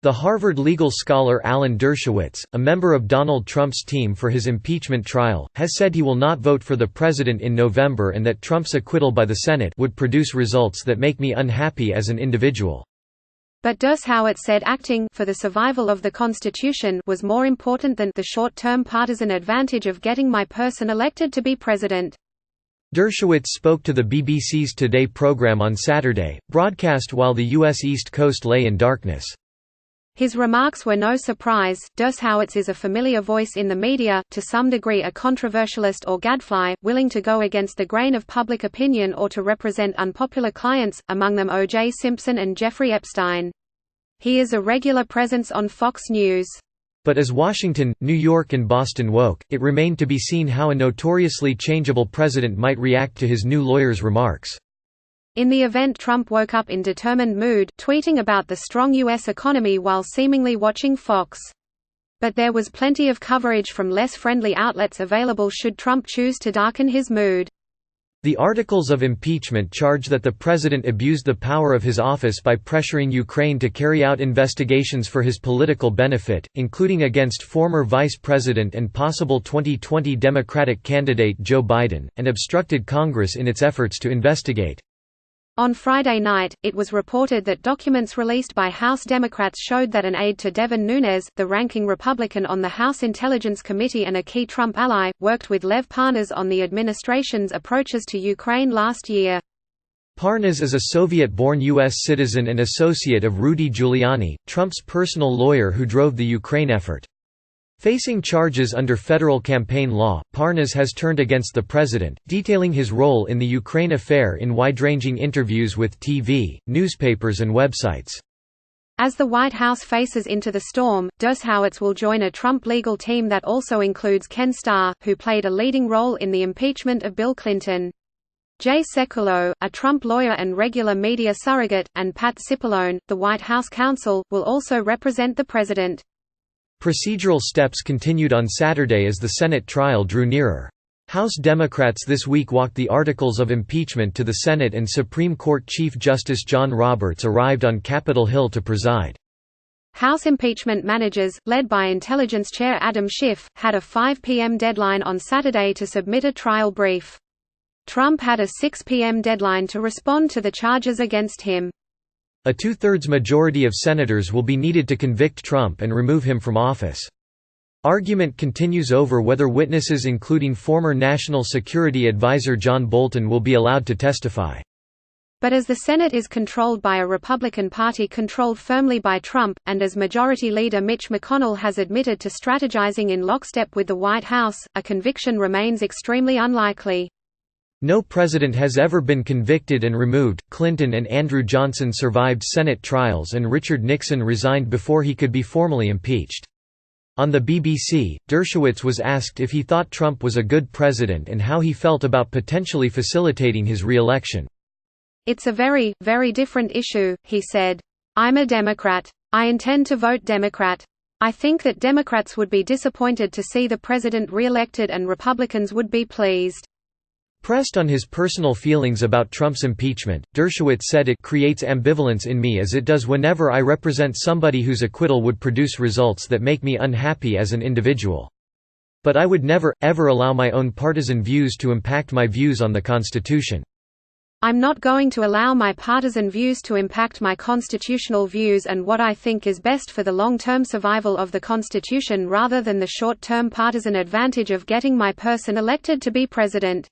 The Harvard legal scholar Alan Dershowitz, a member of Donald Trump's team for his impeachment trial, has said he will not vote for the president in November and that Trump's acquittal by the Senate would produce results that make me unhappy as an individual. But Dershowitz said acting for the survival of the Constitution was more important than the short-term partisan advantage of getting my person elected to be president. Dershowitz spoke to the BBC's Today program on Saturday, broadcast while the U.S. East Coast lay in darkness. His remarks were no surprise. Dershowitz is a familiar voice in the media, to some degree a controversialist or gadfly, willing to go against the grain of public opinion or to represent unpopular clients, among them O.J. Simpson and Jeffrey Epstein. He is a regular presence on Fox News. But as Washington, New York and Boston woke, it remained to be seen how a notoriously changeable president might react to his new lawyer's remarks. In the event, Trump woke up in determined mood, tweeting about the strong U.S. economy while seemingly watching Fox. But there was plenty of coverage from less friendly outlets available should Trump choose to darken his mood. The articles of impeachment charge that the president abused the power of his office by pressuring Ukraine to carry out investigations for his political benefit, including against former vice president and possible 2020 Democratic candidate Joe Biden, and obstructed Congress in its efforts to investigate. On Friday night, it was reported that documents released by House Democrats showed that an aide to Devin Nunes, the ranking Republican on the House Intelligence Committee and a key Trump ally, worked with Lev Parnas on the administration's approaches to Ukraine last year. Parnas is a Soviet-born U.S. citizen and associate of Rudy Giuliani, Trump's personal lawyer who drove the Ukraine effort. Facing charges under federal campaign law, Parnas has turned against the president, detailing his role in the Ukraine affair in wide-ranging interviews with TV, newspapers and websites. As the White House faces into the storm, Dershowitz will join a Trump legal team that also includes Ken Starr, who played a leading role in the impeachment of Bill Clinton. Jay Sekulow, a Trump lawyer and regular media surrogate, and Pat Cipollone, the White House counsel, will also represent the president. Procedural steps continued on Saturday as the Senate trial drew nearer. House Democrats this week walked the articles of impeachment to the Senate and Supreme Court Chief Justice John Roberts arrived on Capitol Hill to preside. House impeachment managers, led by Intelligence Chair Adam Schiff, had a 5 p.m. deadline on Saturday to submit a trial brief. Trump had a 6 p.m. deadline to respond to the charges against him. A two-thirds majority of senators will be needed to convict Trump and remove him from office. Argument continues over whether witnesses including former National Security Advisor John Bolton will be allowed to testify. But as the Senate is controlled by a Republican Party controlled firmly by Trump, and as Majority Leader Mitch McConnell has admitted to strategizing in lockstep with the White House, a conviction remains extremely unlikely. No president has ever been convicted and removed. Clinton and Andrew Johnson survived Senate trials and Richard Nixon resigned before he could be formally impeached. On the BBC, Dershowitz was asked if he thought Trump was a good president and how he felt about potentially facilitating his re-election. "It's a very, very different issue," he said. "I'm a Democrat. I intend to vote Democrat. I think that Democrats would be disappointed to see the president re-elected and Republicans would be pleased." Pressed on his personal feelings about Trump's impeachment, Dershowitz said it creates ambivalence in me as it does whenever I represent somebody whose acquittal would produce results that make me unhappy as an individual. But I would never, ever allow my own partisan views to impact my views on the Constitution. I'm not going to allow my partisan views to impact my constitutional views and what I think is best for the long-term survival of the Constitution rather than the short-term partisan advantage of getting my person elected to be president.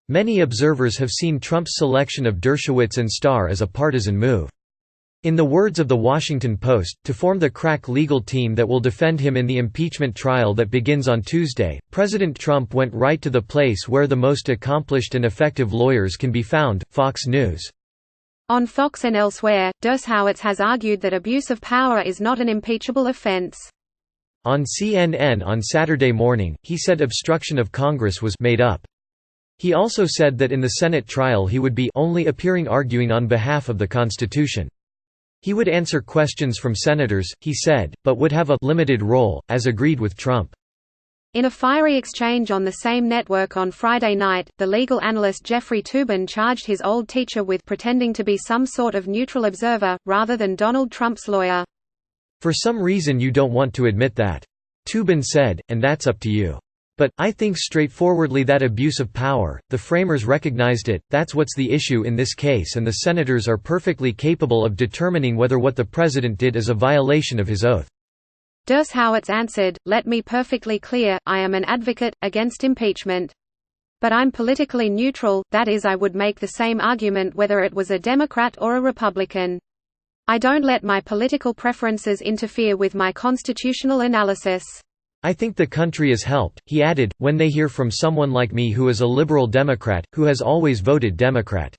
Many observers have seen Trump's selection of Dershowitz and Starr as a partisan move. In the words of The Washington Post, to form the crack legal team that will defend him in the impeachment trial that begins on Tuesday, President Trump went right to the place where the most accomplished and effective lawyers can be found, Fox News. On Fox and elsewhere, Dershowitz has argued that abuse of power is not an impeachable offense. On CNN on Saturday morning, he said obstruction of Congress was made up. He also said that in the Senate trial he would be only appearing arguing on behalf of the Constitution. He would answer questions from senators, he said, but would have a limited role, as agreed with Trump. In a fiery exchange on the same network on Friday night, the legal analyst Jeffrey Toobin charged his old teacher with pretending to be some sort of neutral observer, rather than Donald Trump's lawyer. For some reason you don't want to admit that. Toobin said, and that's up to you. But, I think straightforwardly that abuse of power, the framers recognized it, that's what's the issue in this case, and the senators are perfectly capable of determining whether what the president did is a violation of his oath. Dershowitz answered, "Let me perfectly clear, I am an advocate, against impeachment. But I'm politically neutral, that is I would make the same argument whether it was a Democrat or a Republican. I don't let my political preferences interfere with my constitutional analysis." I think the country is helped, he added, when they hear from someone like me who is a liberal Democrat, who has always voted Democrat.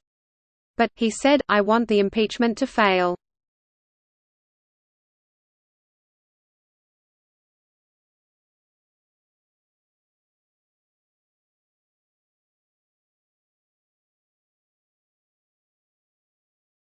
But, he said, I want the impeachment to fail.